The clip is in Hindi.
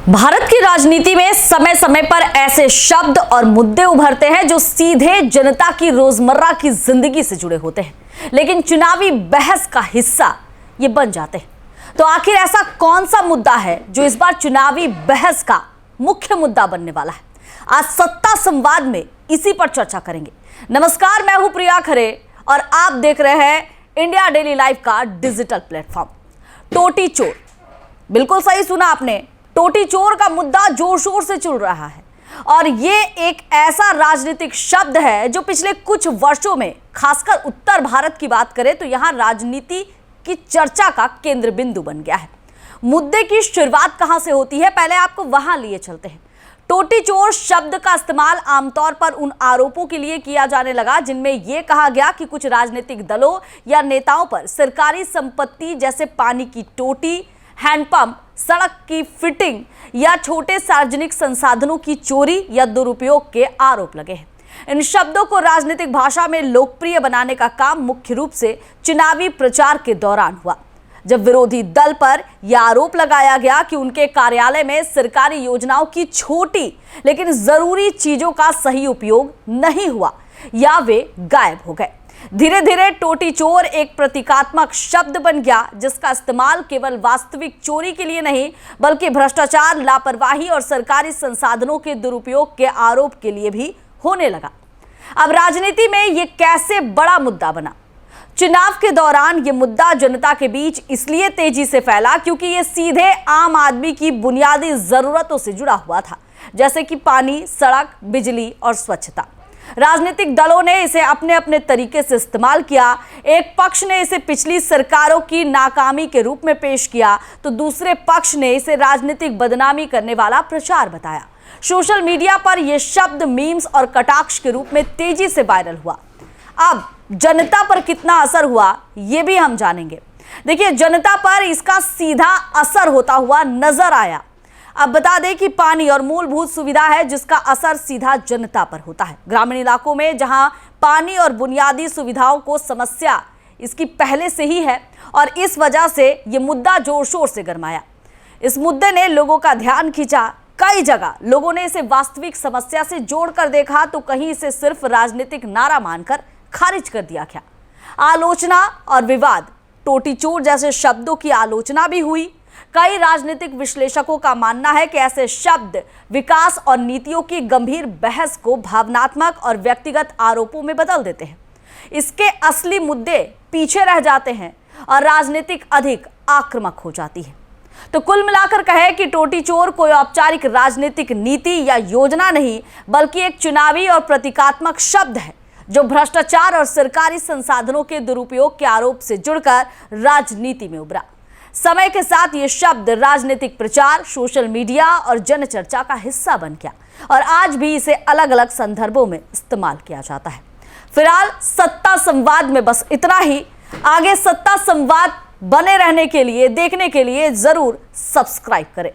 भारत की राजनीति में समय समय पर ऐसे शब्द और मुद्दे उभरते हैं जो सीधे जनता की रोजमर्रा की जिंदगी से जुड़े होते हैं, लेकिन चुनावी बहस का हिस्सा ये बन जाते हैं। तो आखिर ऐसा कौन सा मुद्दा है जो इस बार चुनावी बहस का मुख्य मुद्दा बनने वाला है? आज सत्ता संवाद में इसी पर चर्चा करेंगे। नमस्कार, मैं हूं प्रिया खरे और आप देख रहे हैं इंडिया डेली लाइव का डिजिटल प्लेटफॉर्म। टोटी चोर, बिल्कुल सही सुना आपने, टोटी चोर का मुद्दा जोर शोर से चल रहा है और ये एक ऐसा राजनीतिक शब्द है जो पिछले कुछ वर्षों में, खासकर उत्तर भारत की बात करें तो यहां राजनीति की चर्चा का केंद्र बिंदु बन गया है। मुद्दे की शुरुआत कहां से होती है, पहले आपको वहां लिए चलते हैं। टोटी चोर शब्द का इस्तेमाल आमतौर पर उन आरोपों के लिए किया जाने लगा जिनमें यह कहा गया कि कुछ राजनीतिक दलों या नेताओं पर सरकारी संपत्ति जैसे पानी की टोटी, हैंडपंप, सड़क की फिटिंग या छोटे सार्वजनिक संसाधनों की चोरी या दुरुपयोग के आरोप लगे हैं। इन शब्दों को राजनीतिक भाषा में लोकप्रिय बनाने का काम मुख्य रूप से चुनावी प्रचार के दौरान हुआ, जब विरोधी दल पर यह आरोप लगाया गया कि उनके कार्यालय में सरकारी योजनाओं की छोटी लेकिन जरूरी चीजों का सही उपयोग नहीं हुआ या वे गायब हो गए। धीरे धीरे टोटी चोर एक प्रतीकात्मक शब्द बन गया जिसका इस्तेमाल केवल वास्तविक चोरी के लिए नहीं बल्कि भ्रष्टाचार, लापरवाही और सरकारी संसाधनों के दुरुपयोग के आरोप के लिए भी होने लगा। अब राजनीति में यह कैसे बड़ा मुद्दा बना? चुनाव के दौरान यह मुद्दा जनता के बीच इसलिए तेजी से फैला क्योंकि यह सीधे आम आदमी की बुनियादी जरूरतों से जुड़ा हुआ था, जैसे कि पानी, सड़क, बिजली और स्वच्छता। राजनीतिक दलों ने इसे अपने अपने तरीके से इस्तेमाल किया। एक पक्ष ने इसे पिछली सरकारों की नाकामी के रूप में पेश किया तो दूसरे पक्ष ने इसे राजनीतिक बदनामी करने वाला प्रचार बताया। सोशल मीडिया पर यह शब्द मीम्स और कटाक्ष के रूप में तेजी से वायरल हुआ। अब जनता पर कितना असर हुआ यह भी हम जानेंगे। देखिए, जनता पर इसका सीधा असर होता हुआ नजर आया। अब बता दें कि पानी और मूलभूत सुविधा है जिसका असर सीधा जनता पर होता है। ग्रामीण इलाकों में जहां पानी और बुनियादी सुविधाओं को समस्या इसकी पहले से ही है और इस वजह से ये मुद्दा जोर शोर से गरमाया। इस मुद्दे ने लोगों का ध्यान खींचा। कई जगह लोगों ने इसे वास्तविक समस्या से जोड़कर देखा तो कहीं इसे सिर्फ राजनीतिक नारा मानकर खारिज कर दिया गया। आलोचना और विवाद, टोटी चोर जैसे शब्दों की आलोचना भी हुई। कई राजनीतिक विश्लेषकों का मानना है कि ऐसे शब्द विकास और नीतियों की गंभीर बहस को भावनात्मक और व्यक्तिगत आरोपों में बदल देते हैं। इसके असली मुद्दे पीछे रह जाते हैं और राजनीतिक अधिक आक्रामक हो जाती है। तो कुल मिलाकर कहे कि टोटी चोर कोई औपचारिक राजनीतिक नीति या योजना नहीं बल्कि एक चुनावी और प्रतीकात्मक शब्द है जो भ्रष्टाचार और सरकारी संसाधनों के दुरुपयोग के आरोप से जुड़कर राजनीति में उभरा। समय के साथ ये शब्द राजनीतिक प्रचार, सोशल मीडिया और जन चर्चा का हिस्सा बन गया और आज भी इसे अलग अलग संदर्भों में इस्तेमाल किया जाता है। फिलहाल सत्ता संवाद में बस इतना ही। आगे सत्ता संवाद बने रहने के लिए, देखने के लिए जरूर सब्सक्राइब करें।